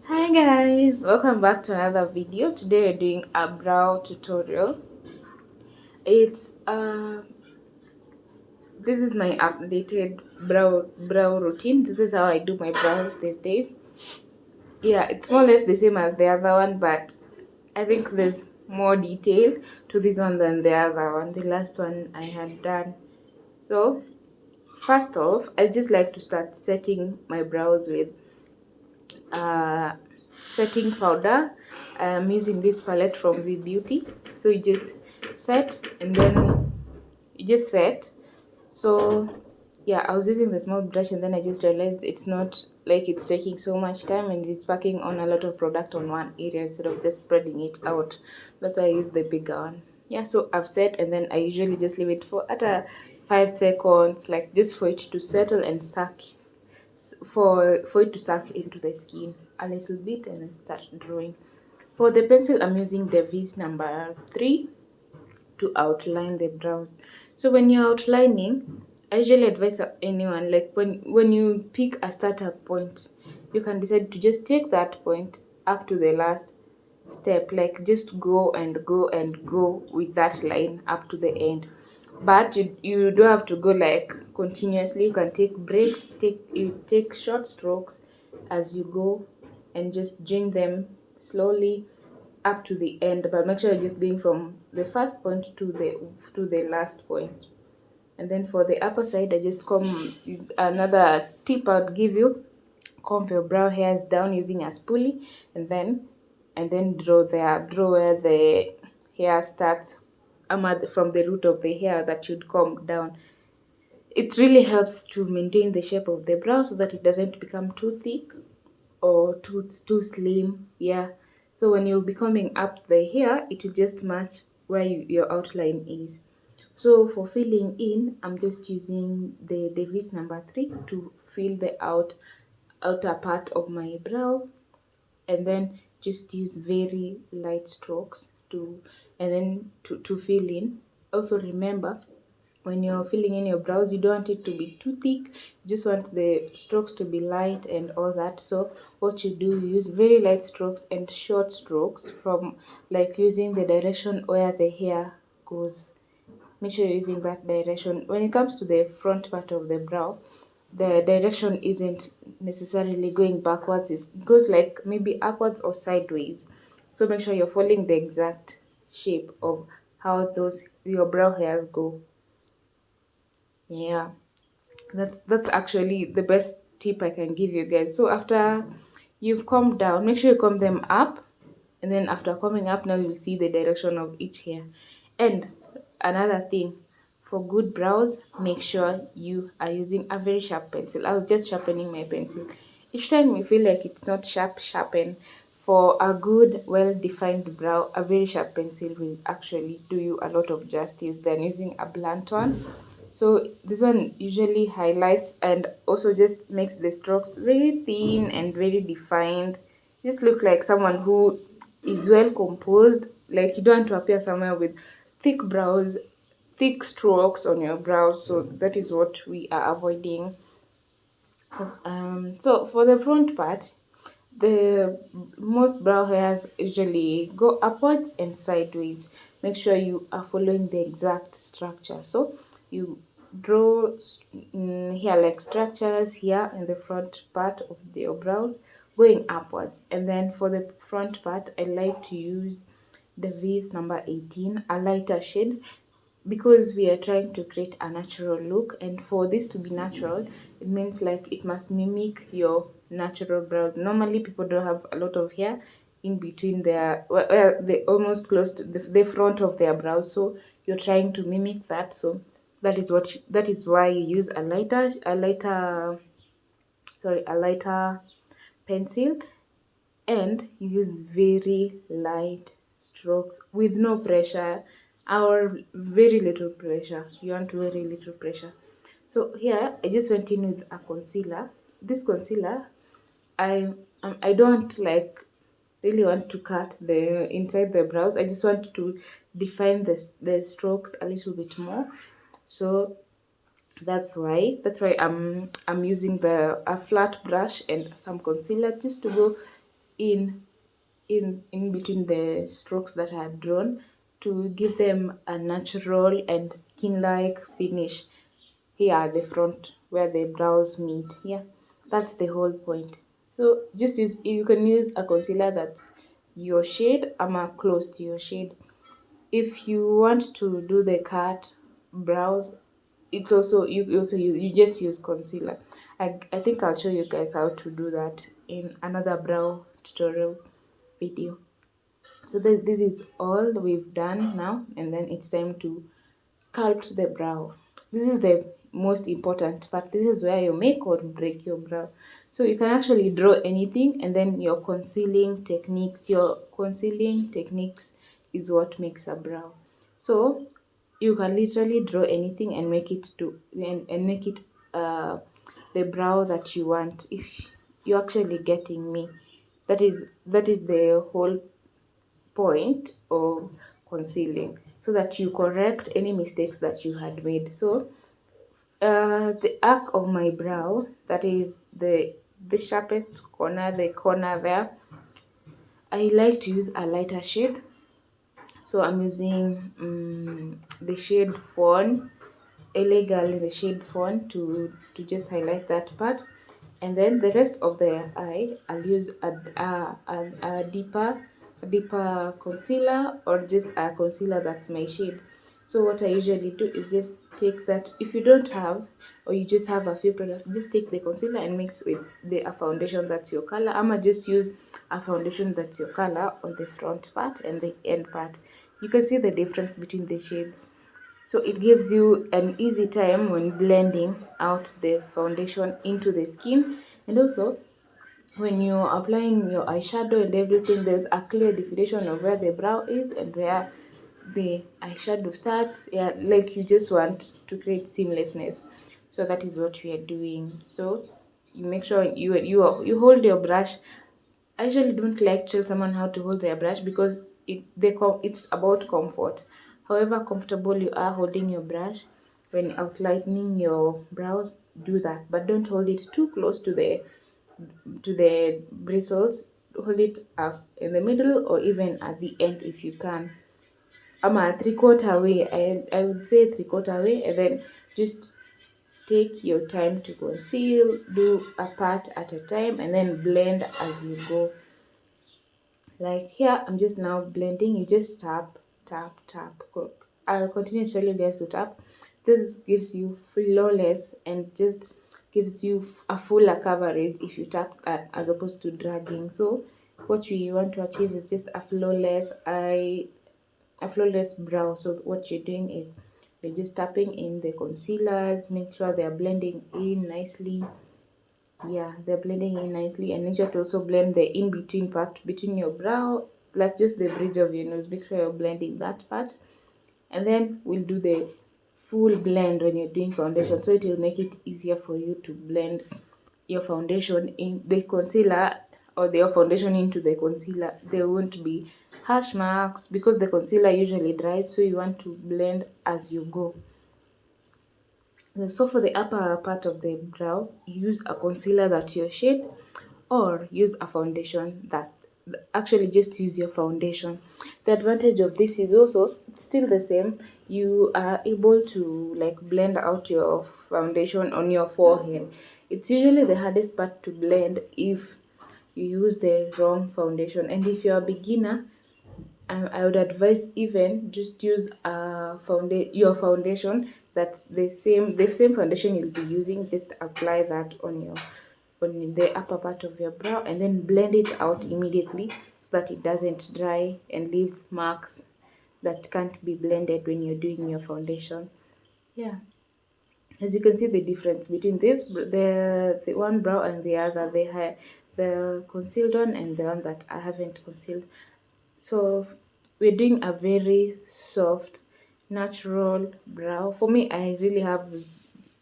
Hi guys, welcome back to another video. Today we're doing a brow tutorial. It's this is my updated brow routine. This is how I do my brows these days. Yeah, it's more or less the same as the other one, but I think there's more detail to this one than the other one, the last one I had done. So first off, I just like to start setting my brows with uh, setting powder. I'm using this palette from V Beauty. So you just set and then you just set. So yeah, I was using the small brush and then I just realized it's not like it's taking so much time and it's packing on a lot of product on one area instead of just spreading it out. That's why I use the bigger one. Yeah, so I've set and then I usually just leave it for at a 5 seconds, like just for it to settle and suck for it to suck into the skin a little bit and then start drawing. For the pencil, I'm using the Viz number 3 to outline the brows. So when you're outlining, I usually advise anyone, like when you pick a startup point, you can decide to just take that point up to the last step, like just go and go and go with that line up to the end. But you don't have to go like continuously. You can take breaks, take short strokes as you go and just bring them slowly up to the end, but make sure you're just going from the first point to the last point. And then for the upper side, I just comb. Another tip I'd give you: comb your brow hairs down using a spoolie, and then draw where the hair starts, from the root of the hair that you'd comb down. It really helps to maintain the shape of the brow so that it doesn't become too thick or too slim. Yeah, so when you'll be coming up the hair, it will just match where your outline is. So for filling in, I'm just using the Davis number 3 to fill the outer part of my brow, and then just use very light strokes to fill in. Also remember, when you're filling in your brows, you don't want it to be too thick. You just want the strokes to be light and all that. So what you do, you use very light strokes and short strokes, from like using the direction where the hair goes. Make sure you're using that direction. When it comes to the front part of the brow, the direction isn't necessarily going backwards. It goes like maybe upwards or sideways. So make sure you're following the exact shape of how those your brow hairs go. Yeah, that's actually the best tip I can give you guys. So after you've combed down, make sure you comb them up, and then after combing up, now you'll see the direction of each hair. And another thing, for good brows, make sure you are using a very sharp pencil. I was just sharpening my pencil. Each time you feel like it's not sharp, sharpen. For a good, well-defined brow, a very sharp pencil will actually do you a lot of justice than using a blunt one. So this one usually highlights and also just makes the strokes very thin and very defined. Just look like someone who is well composed. Like you don't want to appear somewhere with thick brows, thick strokes on your brows. So that is what we are avoiding. So for the front part, the most brow hairs usually go upwards and sideways. Make sure you are following the exact structure. So you draw hair-like structures here in the front part of your brows going upwards. And then for the front part, I like to use the V's number 18, a lighter shade, because we are trying to create a natural look. And for this to be natural, it means like it must mimic your natural brows. Normally people don't have a lot of hair in between their, well, they almost close to the front of their brows, so you're trying to mimic that. So that is why you use a lighter pencil, and you use very light strokes with no pressure or very little pressure. You want very little pressure. So here I just went in with a concealer. This concealer, I don't like really want to cut the inside the brows. I just want to define the strokes a little bit more. So that's why I'm using a flat brush and some concealer just to go in in between the strokes that I have drawn to give them a natural and skin-like finish here at the front where the brows meet. Yeah, that's the whole point. So just use, you can use a concealer that's your shade or close to your shade. If you want to do the cut brows, it's also you just use concealer. I think I'll show you guys how to do that in another brow tutorial video. So this is all we've done now, and then it's time to sculpt the brow. This is the most important part. This is where you make or break your brow. So you can actually draw anything, and then your concealing techniques is what makes a brow. So you can literally draw anything and make it to and make it the brow that you want. If you're actually getting me, that is the whole point of concealing, so that you correct any mistakes that you had made. So the arc of my brow, that is the sharpest corner, the corner there, I like to use a lighter shade. So I'm using the shade Fawn, LA Girl in the shade Fawn, to just highlight that part. And then the rest of the eye, I'll use a deeper concealer, or just a concealer that's my shade. So what I usually do is just take that. If you don't have, or you just have a few products, just take the concealer and mix with a foundation that's your color. I'ma just use a foundation that's your color on the front part and the end part. You can see the difference between the shades. So it gives you an easy time when blending out the foundation into the skin. And also, when you're applying your eyeshadow and everything, there's a clear definition of where the brow is and where the eyeshadow starts. Yeah, like you just want to create seamlessness. So that is what we are doing. So you make sure you hold your brush. I usually don't like to tell someone how to hold their brush, because it's about comfort. However comfortable you are holding your brush when outlining your brows, do that. But don't hold it too close to the bristles. Hold it up in the middle, or even at the end if you can. I'm a three-quarter way. I would say three-quarter way, and then just take your time to conceal. Do a part at a time, and then blend as you go. Like here, I'm just now blending. You just tap, tap, tap. I'll continue to tell you guys to tap. This gives you flawless and just gives you a fuller coverage if you tap, as opposed to dragging. So what we want to achieve is just a flawless brow. So what you're doing is you're just tapping in the concealers, make sure they're blending in nicely. Yeah, they're blending in nicely, and make sure to also blend the in between part between your brow, like just the bridge of your nose. Make sure you're blending that part, and then we'll do the full blend when you're doing foundation. So it will make it easier for you to blend your foundation in the concealer, or your foundation into the concealer. There won't be hash marks because the concealer usually dries, so you want to blend as you go. So for the upper part of the brow, use a concealer that's your shade, or use a foundation that, actually just use your foundation. The advantage of this is also still the same. You are able to like blend out your foundation on your forehead. It's usually the hardest part to blend if you use the wrong foundation. And if you're a beginner, I would advise even just use your foundation that's the same foundation you'll be using. Just apply that on the upper part of your brow, and then blend it out immediately so that it doesn't dry and leaves marks that can't be blended when you're doing your foundation. Yeah, as you can see the difference between the one brow and the other, the concealed one and the one that I haven't concealed. So we're doing a very soft, natural brow. For me, I really have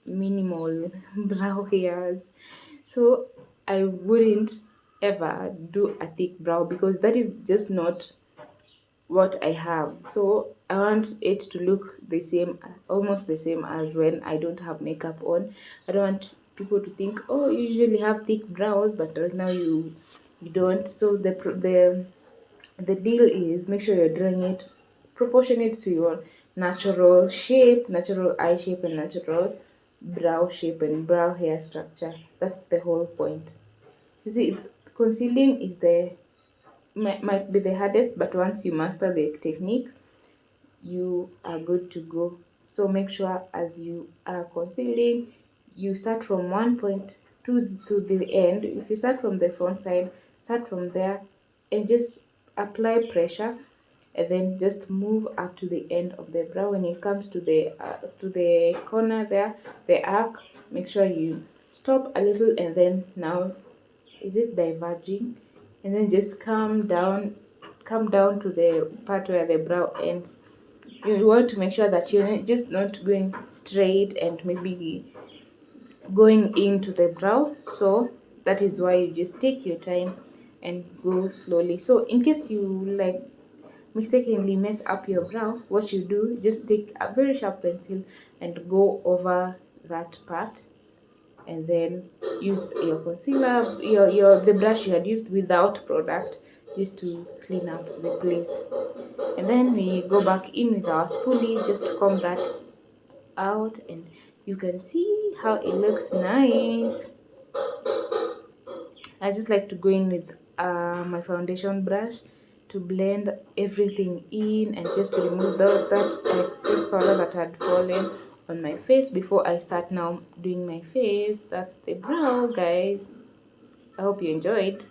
minimal brow hairs. So I wouldn't ever do a thick brow, because that is just not what I have. So I want it to look the same, almost the same as when I don't have makeup on. I don't want people to think, oh, you usually have thick brows, but right now you don't. So the deal is, make sure you're drawing it proportionate to your natural shape, natural eye shape, and natural brow shape and brow hair structure. That's the whole point. You see, it's concealing is the might be the hardest, but once you master the technique, you are good to go. So make sure as you are concealing, you start from one point to the end. If you start from the front side, start from there and just apply pressure, and then just move up to the end of the brow. When it comes to the corner there, the arc, make sure you stop a little, and then now is it diverging, and then just come down to the part where the brow ends. You want to make sure that you're just not going straight and maybe going into the brow. So that is why you just take your time and go slowly. So in case you like mistakenly mess up your brow, what you do, just take a very sharp pencil and go over that part, and then use your concealer, your the brush you had used without product, just to clean up the place. And then we go back in with our spoolie just to comb that out, and you can see how it looks nice. I just like to go in with my foundation brush to blend everything in and just to remove that excess powder that had fallen on my face before I start now doing my face. That's the brow, guys. I hope you enjoyed.